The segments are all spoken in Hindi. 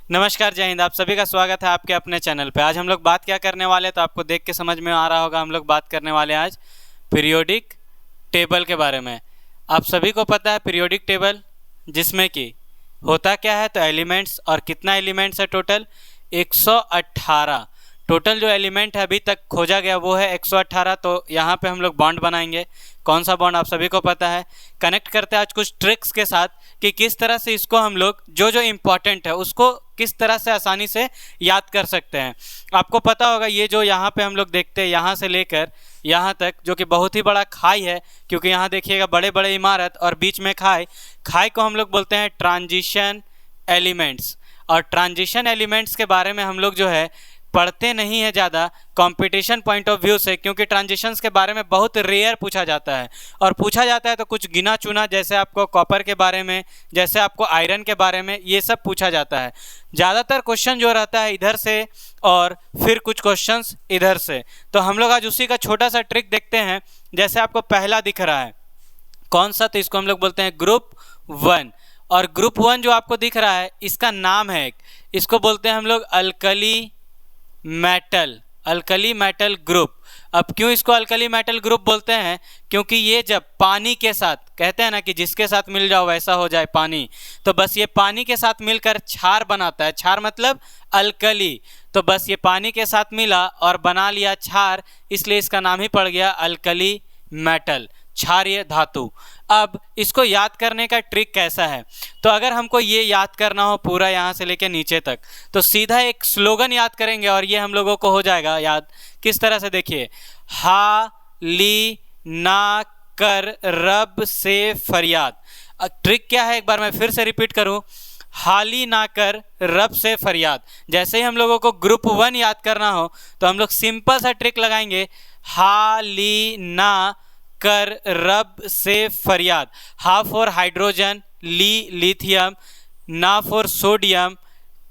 नमस्कार, जय हिंद। आप सभी का स्वागत है आपके अपने चैनल पे। आज हम लोग बात क्या करने वाले हैं, तो आपको देख के समझ में आ रहा होगा। हम लोग बात करने वाले हैं आज पीरियोडिक टेबल के बारे में। आप सभी को पता है पीरियोडिक टेबल, जिसमें कि होता क्या है, तो एलिमेंट्स, और कितना एलिमेंट्स है टोटल 118। टोटल जो एलिमेंट है अभी तक खोजा गया वो है 118। तो यहाँ पे हम लोग बॉन्ड बनाएंगे। कौन सा बॉन्ड आप सभी को पता है। कनेक्ट करते हैं आज कुछ ट्रिक्स के साथ कि किस तरह से इसको हम लोग जो जो इम्पॉर्टेंट है उसको किस तरह से आसानी से याद कर सकते हैं। आपको पता होगा ये जो यहाँ पे हम लोग देखते हैं, यहाँ से लेकर यहाँ तक, जो कि बहुत ही बड़ा खाई है, क्योंकि यहाँ देखिएगा बड़े बड़े इमारत और बीच में खाई। खाई को हम लोग बोलते हैं ट्रांजिशन एलिमेंट्स। और ट्रांजिशन एलिमेंट्स के बारे में हम लोग जो है पढ़ते नहीं है ज़्यादा कंपटीशन पॉइंट ऑफ व्यू से, क्योंकि ट्रांजिशंस के बारे में बहुत रेयर पूछा जाता है। और पूछा जाता है तो कुछ गिना चुना, जैसे आपको कॉपर के बारे में, जैसे आपको आयरन के बारे में, ये सब पूछा जाता है। ज़्यादातर क्वेश्चन जो रहता है इधर से और फिर कुछ क्वेश्चंस इधर से। तो हम लोग आज उसी का छोटा सा ट्रिक देखते हैं। जैसे आपको पहला दिख रहा है कौन सा, तो इसको हम लोग बोलते हैं ग्रुप 1। और ग्रुप 1 जो आपको दिख रहा है इसका नाम है, इसको बोलते हैं हम लोग अल्कली मेटल ग्रुप। अब क्यों इसको अल्कली मेटल ग्रुप बोलते हैं, क्योंकि ये जब पानी के साथ, कहते हैं ना कि जिसके साथ मिल जाओ वैसा हो जाए पानी, तो बस ये पानी के साथ मिलकर क्षार बनाता है। क्षार मतलब अल्कली। तो बस ये पानी के साथ मिला और बना लिया क्षार, इसलिए इसका नाम ही पड़ गया अल्कली मेटल, क्षारीय धातु। अब इसको याद करने का ट्रिक कैसा है, तो अगर हमको ये याद करना हो पूरा यहाँ से लेके नीचे तक, तो सीधा एक स्लोगन याद करेंगे और ये हम लोगों को हो जाएगा याद। किस तरह से, देखिए, हा ली ना कर रब से फरियाद। ट्रिक क्या है, एक बार मैं फिर से रिपीट करूँ, हाली ना कर रब से फरियाद। जैसे ही हम लोगों को ग्रुप 1 याद करना हो तो हम लोग सिंपल सा ट्रिक लगाएंगे, हाली ना कर रब से फरियाद। हा फॉर हाइड्रोजन, ली लिथियम, ना फॉर सोडियम,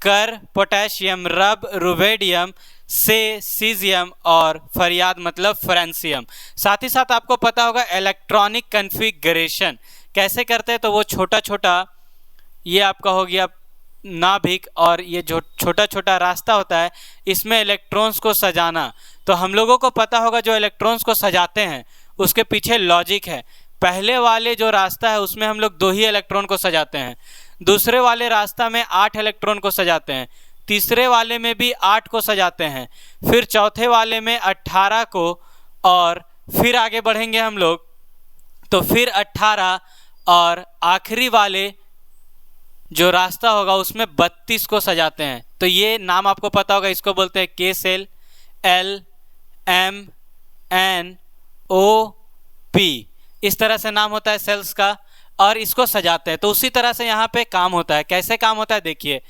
कर पोटेशियम, रब रुबेडियम, से सीजियम, और फरियाद मतलब फ्रांसियम। साथ ही साथ आपको पता होगा इलेक्ट्रॉनिक कन्फिगरेशन कैसे करते हैं, तो वो छोटा छोटा, ये आपका हो गया नाभिक, और ये जो छोटा छोटा रास्ता होता है इसमें इलेक्ट्रॉन्स को सजाना। तो हम लोगों को पता होगा जो इलेक्ट्रॉन्स को सजाते हैं उसके पीछे लॉजिक है। पहले वाले जो रास्ता है उसमें हम लोग 2 ही इलेक्ट्रॉन को सजाते हैं, दूसरे वाले रास्ता में 8 इलेक्ट्रॉन को सजाते हैं, तीसरे वाले में भी 8 को सजाते हैं, फिर चौथे वाले में 18 को, और फिर आगे बढ़ेंगे हम लोग तो फिर 18, और आखिरी वाले जो रास्ता होगा उसमें 32 को सजाते हैं। तो ये नाम आपको पता होगा, इसको बोलते हैं K shell, L M N O P, इस तरह से नाम होता है सेल्स का, और इसको सजाते हैं। तो उसी तरह से यहाँ पे काम होता है। कैसे काम होता है, देखिए,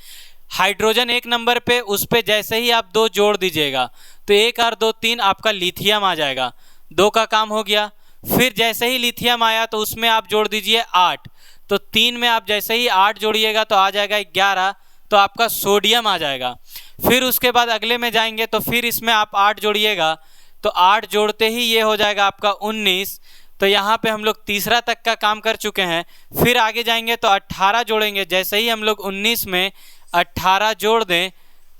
हाइड्रोजन 1 नंबर पे, उस पे जैसे ही आप 2 जोड़ दीजिएगा तो 1 और 2 3 आपका लिथियम आ जाएगा, 2 का काम हो गया। फिर जैसे ही लिथियम आया तो उसमें आप जोड़ दीजिए 8, तो 3 में आप जैसे ही 8 जोड़िएगा तो आ जाएगा 11, तो आपका सोडियम आ जाएगा। फिर उसके बाद अगले में जाएंगे तो फिर इसमें आप 8 जोड़िएगा, तो 8 जोड़ते ही ये हो जाएगा आपका 19। तो यहाँ पे हम लोग तीसरा तक का काम कर चुके हैं। फिर आगे जाएंगे तो 18 जोड़ेंगे, जैसे ही हम लोग 19 में 18 जोड़ दें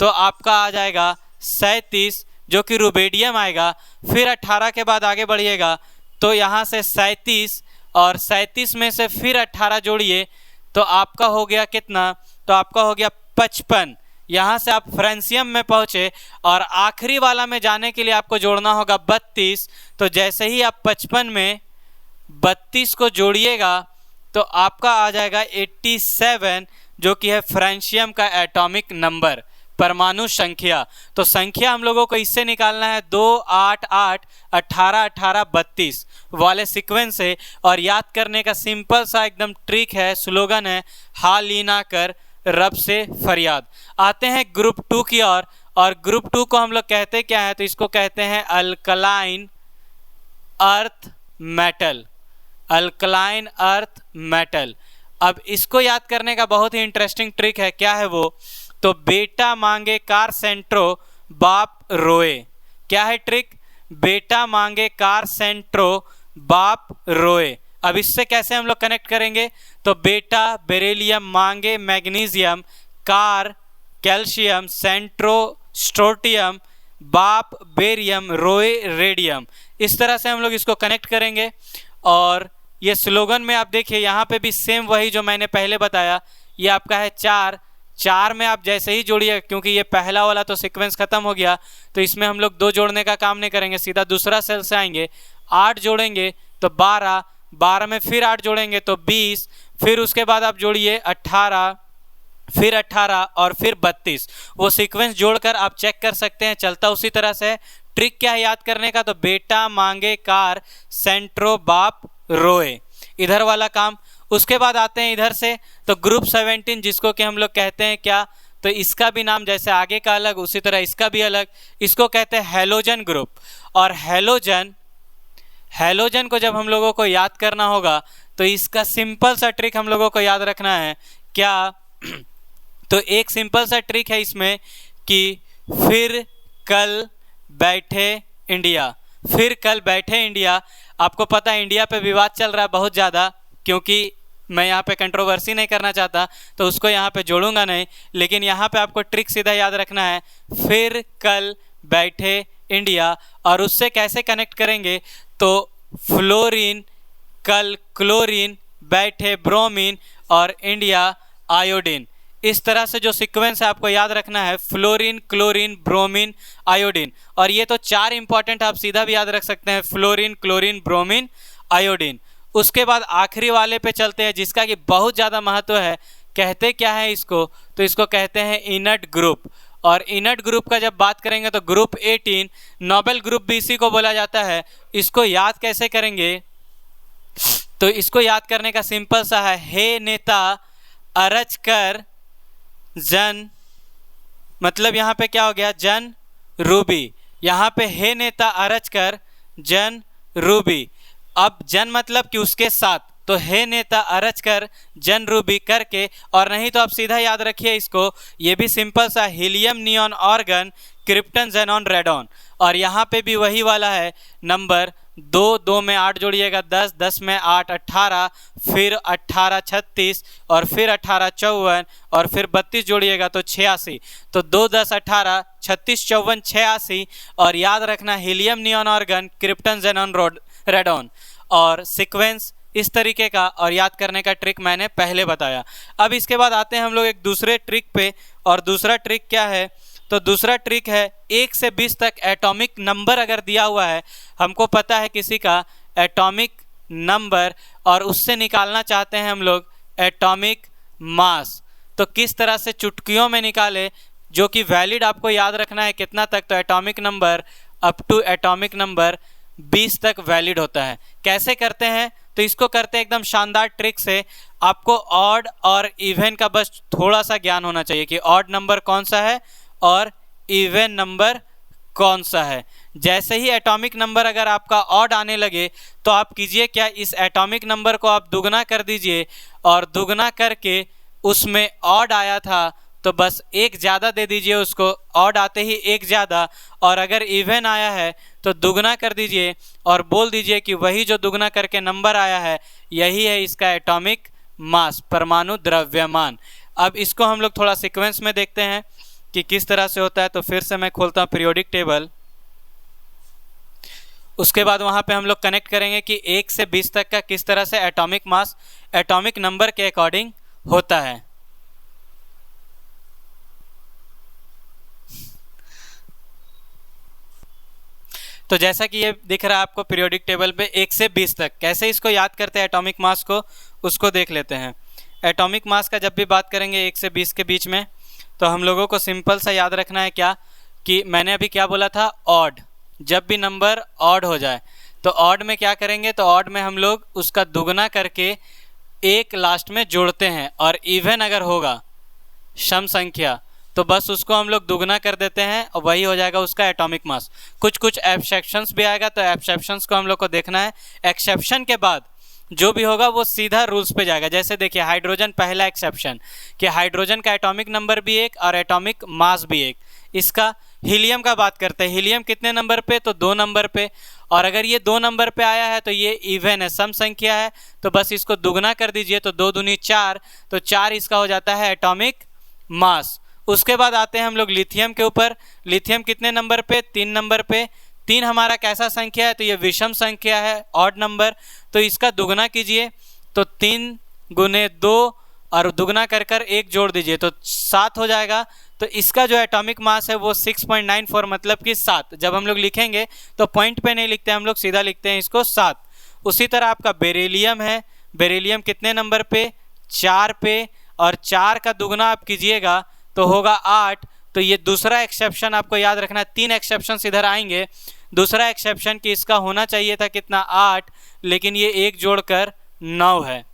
तो आपका आ जाएगा 37, जो कि रुबेडियम आएगा। फिर 18 के बाद आगे बढ़िएगा तो यहाँ से 37, और 37 में से फिर 18 जोड़िए तो आपका हो गया कितना, तो आपका हो गया 55। यहाँ से आप फ्रांसियम में पहुँचे, और आखिरी वाला में जाने के लिए आपको जोड़ना होगा 32। तो जैसे ही आप 55 में 32 को जोड़िएगा तो आपका आ जाएगा 87, जो कि है फ्रांसियम का एटॉमिक नंबर, परमाणु संख्या। तो संख्या हम लोगों को इससे निकालना है 2 8 8 18 18 32 वाले सीक्वेंस से। और याद करने का सिंपल सा एकदम ट्रिक है, स्लोगन है, हाल ही ना कर रब से फरियाद। आते हैं ग्रुप 2 की ओर, और ग्रुप 2 को हम लोग कहते क्या है, तो इसको कहते हैं alkaline earth metal, alkaline earth metal. अब इसको याद करने का बहुत ही इंटरेस्टिंग ट्रिक है, क्या है वो, तो बेटा मांगे कार सेंट्रो बाप रोए। क्या है ट्रिक, बेटा मांगे कार सेंट्रो बाप रोए। अब इससे कैसे हम लोग कनेक्ट करेंगे, तो बेटा बेरिलियम मांगे मैग्नीशियम, कार कैल्शियम, सेंट्रो, स्ट्रोटियम, बाप, बेरियम, रोए, रेडियम। इस तरह से हम लोग इसको कनेक्ट करेंगे। और ये स्लोगन में आप देखिए यहाँ पे भी सेम वही जो मैंने पहले बताया, ये आपका है 4 में आप जैसे ही जोड़िए, क्योंकि ये पहला वाला तो सीक्वेंस खत्म हो गया, तो इसमें हम लोग 2 जोड़ने का काम नहीं करेंगे, सीधा दूसरा सेल से आएंगे। 8 जोड़ेंगे तो 12 में फिर 8 जोड़ेंगे तो 20, फिर उसके बाद आप जोड़िए 18, फिर 18 और फिर 32। वो सीक्वेंस जोड़कर आप चेक कर सकते हैं, चलता उसी तरह से। ट्रिक क्या है याद करने का, तो बेटा मांगे कार, सेंट्रो, बाप, रोए, इधर वाला काम। उसके बाद आते हैं इधर से, तो ग्रुप 17 जिसको कि हम लोग कहते हैं क्या, तो इसका भी नाम जैसे आगे का अलग उसी तरह इसका भी अलग, इसको कहते हैं हैलोजन ग्रुप। और हैलोजन को जब हम लोगों को याद करना होगा तो इसका सिंपल सा ट्रिक हम लोगों को याद रखना है क्या, तो एक सिंपल सा ट्रिक है इसमें कि फिर कल बैठे इंडिया, फिर कल बैठे इंडिया। आपको पता है इंडिया पे विवाद चल रहा है बहुत ज़्यादा, क्योंकि मैं यहाँ पे कंट्रोवर्सी नहीं करना चाहता तो उसको यहाँ पे जोड़ूंगा नहीं, लेकिन यहाँ पे आपको ट्रिक सीधा याद रखना है, फिर कल बैठे इंडिया। और उससे कैसे कनेक्ट करेंगे, तो फ्लोरीन कल क्लोरीन, बैठे ब्रोमीन और इंडिया आयोडीन। इस तरह से जो सीक्वेंस है आपको याद रखना है, फ्लोरीन, क्लोरीन, ब्रोमीन, आयोडीन। और ये तो 4 इंपॉर्टेंट आप सीधा भी याद रख सकते हैं, फ्लोरीन, क्लोरीन, ब्रोमीन, आयोडीन। उसके बाद आखिरी वाले पे चलते हैं जिसका कि बहुत ज़्यादा महत्व है। कहते क्या है इसको, तो इसको कहते हैं इनर्ट ग्रुप। और इनर्ट ग्रुप का जब बात करेंगे तो ग्रुप 18, नोबेल ग्रुप भी इसी को बोला जाता है। इसको याद कैसे करेंगे, तो इसको याद करने का सिंपल सा है, हे नेता अरज कर जन, मतलब यहाँ पे क्या हो गया, जन रूबी। यहाँ पे हे नेता अरज कर जन रूबी। अब जन मतलब कि उसके साथ, तो हे नेता अरज कर जन रूबी करके, और नहीं तो आप सीधा याद रखिए इसको, ये भी सिंपल सा, helium, neon, argon, krypton, xenon, radon. और यहाँ पे भी वही वाला है नंबर 2 में 8 जोड़िएगा 10, 10 में 8 18, फिर 18 36 और फिर 18 54 और फिर 32 जोड़िएगा तो 86। तो 2 10 18 36 54 86। और याद रखना helium, neon, argon, krypton, xenon, radon. और सीक्वेंस इस तरीके का, और याद करने का ट्रिक मैंने पहले बताया। अब इसके बाद आते हैं हम लोग एक दूसरे ट्रिक पे। और दूसरा ट्रिक क्या है, तो दूसरा ट्रिक है 1 से 20 तक एटॉमिक नंबर अगर दिया हुआ है, हमको पता है किसी का एटॉमिक नंबर, और उससे निकालना चाहते हैं हम लोग एटॉमिक मास, तो किस तरह से चुटकियों में निकाले, जो कि वैलिड आपको याद रखना है कितना तक, तो atomic number up to atomic number 20 तक वैलिड होता है। कैसे करते हैं, तो इसको करते हैं एकदम शानदार ट्रिक से। आपको ऑड और इवन का बस थोड़ा सा ज्ञान होना चाहिए कि ऑड नंबर कौन सा है और इवन नंबर कौन सा है। जैसे ही एटॉमिक नंबर अगर आपका ऑड आने लगे तो आप कीजिए क्या, इस एटॉमिक नंबर को आप दुगना कर दीजिए, और दुगना करके उसमें ऑड आया था तो बस 1 ज़्यादा दे दीजिए उसको, ऑड आते ही 1 ज़्यादा। और अगर इवन आया है तो दुगना कर दीजिए और बोल दीजिए कि वही जो दुगना करके नंबर आया है यही है इसका एटॉमिक मास, परमाणु द्रव्यमान। अब इसको हम लोग थोड़ा सीक्वेंस में देखते हैं कि किस तरह से होता है। तो फिर से मैं खोलता हूँ पीरियोडिक टेबल। उसके बाद वहाँ पे हम लोग कनेक्ट करेंगे कि 1 से 20 तक का किस तरह से एटॉमिक मास एटॉमिक नंबर के अकॉर्डिंग होता है। तो जैसा कि ये दिख रहा है आपको पीरियोडिक टेबल पे 1 से 20 तक, कैसे इसको याद करते हैं एटॉमिक मास को, उसको देख लेते हैं। एटॉमिक मास का जब भी बात करेंगे 1 से 20 के बीच में, तो हम लोगों को सिंपल सा याद रखना है क्या, कि मैंने अभी क्या बोला था, ऑड। जब भी नंबर ऑड हो जाए तो ऑड में क्या करेंगे, तो ऑड में हम लोग उसका दुगना करके 1 लास्ट में जोड़ते हैं। और इवन अगर होगा सम संख्या तो बस उसको हम लोग दुगना कर देते हैं और वही हो जाएगा उसका एटॉमिक मास। कुछ कुछ एक्सेप्शंस भी आएगा, तो एक्सेप्शंस को हम लोग को देखना है। एक्सेप्शन के बाद जो भी होगा वो सीधा रूल्स पे जाएगा। जैसे देखिए हाइड्रोजन पहला एक्सेप्शन, कि हाइड्रोजन का एटॉमिक नंबर भी 1 और एटॉमिक मास भी 1। इसका हीलियम का बात करते हैं, हीलियम कितने नंबर पे, तो 2 नंबर पे। और अगर ये 2 नंबर पे आया है तो ये इवन है, सम संख्या है, तो बस इसको दुगना कर दीजिए तो 2 दूनी 4, तो 4 इसका हो जाता है एटॉमिक मास। उसके बाद आते हैं हम लोग लिथियम के ऊपर। लिथियम कितने नंबर पे? 3 नंबर पे। 3 हमारा कैसा संख्या है? तो ये विषम संख्या है, ऑड नंबर। तो इसका दुगना कीजिए, तो 3 गुने 2 और दुगना कर 1 जोड़ दीजिए तो 7 हो जाएगा। तो इसका जो एटॉमिक मास है वो 6.94 मतलब कि 7। जब हम लोग लिखेंगे तो पॉइंट पे नहीं लिखते हम लोग, सीधा लिखते हैं इसको 7। उसी तरह आपका बेरिलियम है। बेरिलियम कितने नंबर पे? 4 पे। और 4 का दुगना आप कीजिएगा तो होगा 8। तो ये दूसरा एक्सेप्शन आपको याद रखना है। 3 एक्सेप्शन इधर आएंगे। दूसरा एक्सेप्शन कि इसका होना चाहिए था कितना? 8, लेकिन ये 1 जोड़कर 9 है।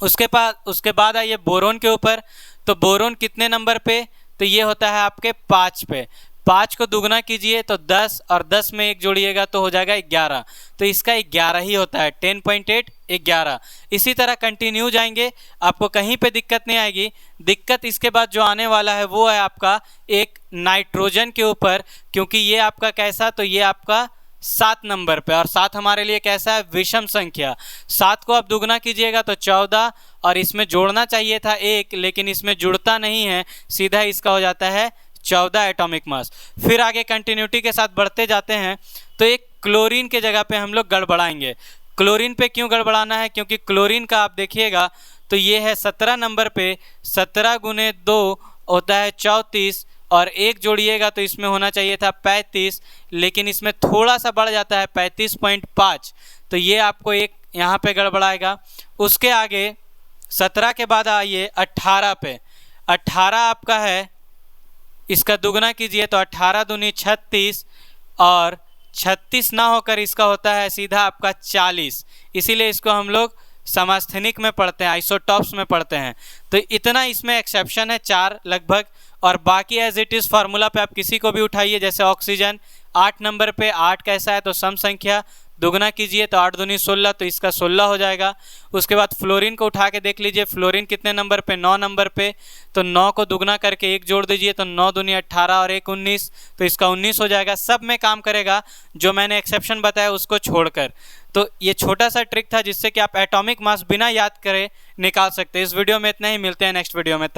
उसके बाद आइए बोरोन के ऊपर। तो बोरोन कितने नंबर पे? तो ये होता है आपके 5 पे। 5 को दुगना कीजिए तो 10 और 10 में 1 जोड़िएगा तो हो जाएगा 11। तो इसका 11 ही होता है, 10.8 11। इसी तरह कंटिन्यू जाएंगे, आपको कहीं पे दिक्कत नहीं आएगी। दिक्कत इसके बाद जो आने वाला है वो है आपका एक नाइट्रोजन के ऊपर, क्योंकि ये आपका कैसा? तो ये आपका 7 नंबर पे, और 7 हमारे लिए कैसा है? विषम संख्या। 7 को आप दुगना कीजिएगा तो 14, और इसमें जोड़ना चाहिए था 1, लेकिन इसमें जुड़ता नहीं है, सीधा इसका हो जाता है 14 एटॉमिक मास। फिर आगे कंटिन्यूटी के साथ बढ़ते जाते हैं तो एक क्लोरीन के जगह पे हम लोग गड़बड़ाएंगे। क्लोरीन पे क्यों गड़बड़ाना है? क्योंकि क्लोरीन का आप देखिएगा तो ये है 17 नंबर पे। 17 गुने 2 होता है 34, और 1 जोड़िएगा तो इसमें होना चाहिए था 35, लेकिन इसमें थोड़ा सा बढ़ जाता है 35.5। तो ये आपको एक यहाँ पे गड़बड़ाएगा। उसके आगे 17 के बाद आइए 18 पे। 18 आपका है, इसका दुगना कीजिए तो 18 दूनी 36, और 36 ना होकर इसका होता है सीधा आपका 40। इसीलिए इसको हम लोग समस्थानिक में पढ़ते हैं, आइसोटॉप्स में पढ़ते हैं। तो इतना इसमें एक्सेप्शन है, 4 लगभग। और बाकी एज इट इज़ फार्मूला पे आप किसी को भी उठाइए, जैसे ऑक्सीजन 8 नंबर पे। 8 कैसा है? तो सम संख्या, दुगना कीजिए तो 8 दूनी 16, तो इसका 16 हो जाएगा। उसके बाद फ्लोरीन को उठा के देख लीजिए, फ्लोरीन कितने नंबर पे? 9 नंबर पे। तो 9 को दुगना करके 1 जोड़ दीजिए तो 9 दूनी 18 और 1 19, तो इसका 19 हो जाएगा। सब में काम करेगा, जो मैंने एक्सेप्शन बताया उसको छोड़कर। तो ये छोटा सा ट्रिक था जिससे कि आप एटॉमिक मास बिना याद करे निकाल सकते हैं। इस वीडियो में इतना ही, मिलते हैं नेक्स्ट वीडियो में।